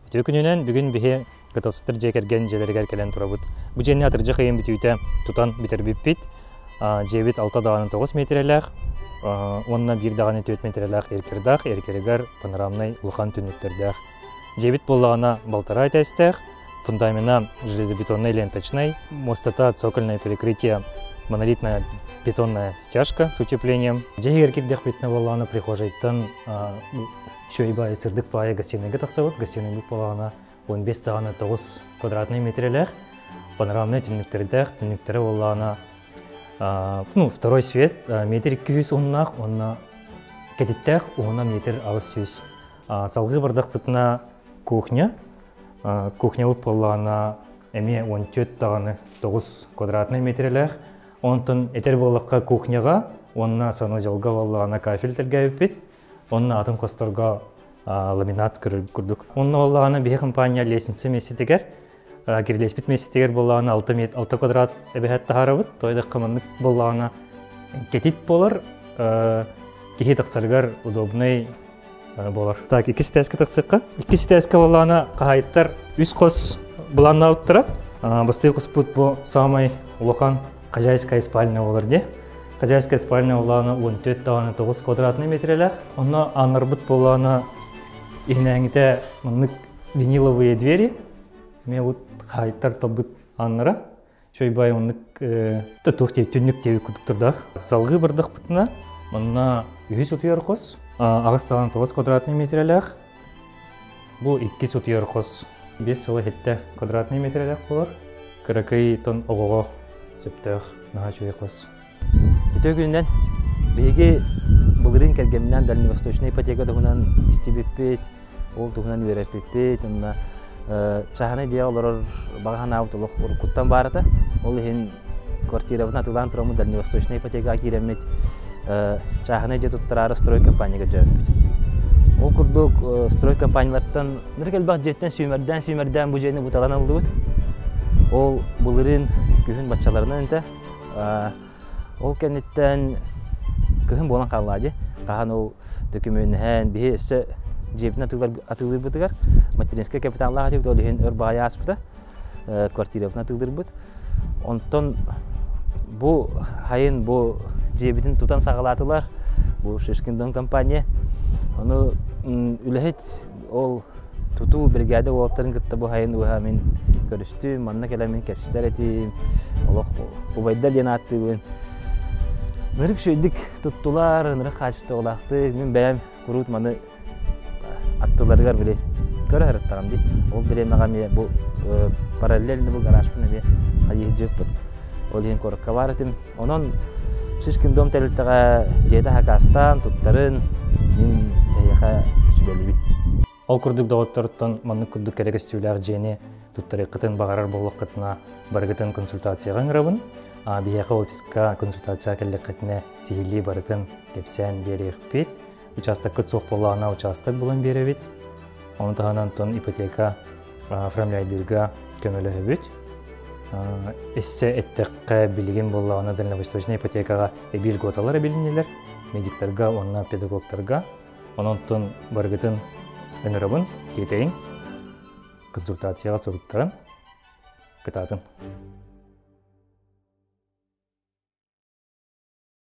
Бүтө күнүнөн бүгүн бихе готовстыр жекерген желергер келен турабыт. Бу женне атыржы кыйын бүтүйтө тутан битербиппит. Жебит 6 даганы 9 метрлек, онна 1 даганы 4 метрлек эркердак, эркерегер панорамный улхан түнүктердек. Жебит боллагана балтара тестех, фундамента железобетонный ленточный, мостота цокольное перекрытие, монолитная бетонная стяжка с утеплением. Жегер кирдек бетне боллагана прихожайттан шөйба сырдык пая гостиныйга таксабыт. Гостиный боллагана 15 даганы 9 квадратный метрлек, панорамный түнүктердек, түнүктері боллагана второй свет метр 200 оннақ, онна кететтек, онна метр ауыз сүйіз. Салғы бардақ бұтына кухня. Кухня бұп болағына әме 14 дағаны 9 квадратный метрлер. Онтын етер болаққа кухняға, онна санузелға болағына кафельтерге өппет. Онна атын қостарға ламинат күрдік. Онна болағына бейе компания лесінці месетегер. Кирилеспит месетегер болағына 6 квадрат әбәхәт тахарабыт. Тойда қымынлық болағына кетит болар, кехи тақсаргар удобный болар. Так, 2 сетәскі тақсыққа. 2 сетәскі болағына қағайттар үз қос бұланна ауттыра. Басты қос бұт бұл самай улақан хозяйская спальня болар де. Хозяйская спальня болағына 14 дағаны 9 квадратный метрлер. Онна анар бұт болағына ихнәңіте мұнлық виниловые двери. Мен вот хайттар табыт аннара, шойбай онлық тұтуқтеп, түннік тегі күдіктірдақ. Салғы бардық бұтына, мұнна 100 ұтыяр қос, ағыстаған 9 квадратный метрлер. Бұл 2 ұтыяр қос, 5 сылы хетті квадратный метрлер болар. Кіракай тон оғыға сөптіғ, наға чөй қос. Үті күнінен, бейге бұлырын кәргемінен дальневосточный ипотека тұғынан істебеппет, ол тұғынан вереппет, Чаханы дия олар баған аутылық уркуттан барыта. Ол ехен квартирабын атылан тұрамы дальневосточный ипотека киремет. Чаханы дия тұттырары строй компанияға жауаппет. Ол күрдік строй компаниялардан нұркел бақ жеттен сүймерден бұл жайны бұталан алды бұд. Ол бұлырын күхін батшаларынан әнті. Ол кәнеттен күхін болан қалады. Қаған ол документен бейі өсі жебін атылыр бұтығар. Материнская капиталға қатып, олығын өр бағая аспыда, квартирабын атылыр бұд. Онтон бұл хайын бұл жебетін тұтан сағалатылар, бұл шешкіндон компания. Оны үләхет ол тұту бригада олықтарын күтті бұл хайын ұғамын көрістім, манна кәлемін кәпсістер етім, олық ұбайдар ден атты бұн. Нұрық шөйдік тұттылар, нұрық қачықты олақты, мен бәйім құрут маны аттыларығар біле көрі әріттағам дей. Ол біремеға ме бұл параллельні бұл гаражпын әме қайығы жүк бұд. Ол ең көрікқа бар етім. Онын шешкін дом тәліттіға жейді хақастан, тұттарын мен әйеға сүбәлі бит. Ол күрдік дауыттарыттан манны күрдік кәрегістеуләғ жейіне тұттары қытын бағарар болық қытына барғытын консультацияға ғырабын. Бейеға офисқа консультация кәлі қытына сихилі барытын кепсән береғ бет. Участок күтсоқ болағына участок болын беревет. Оны тағанан тон ипотека оформляйдырға көмілі өбіт. Әссе әттіққа білген болағына дальневосточный ипотекаға әбіл готалар әбілінелер. Медиктарға, онына педагогтарға. Онын тон барғытын өнірабын, кетейін консультацияға соғыттарын күтатын.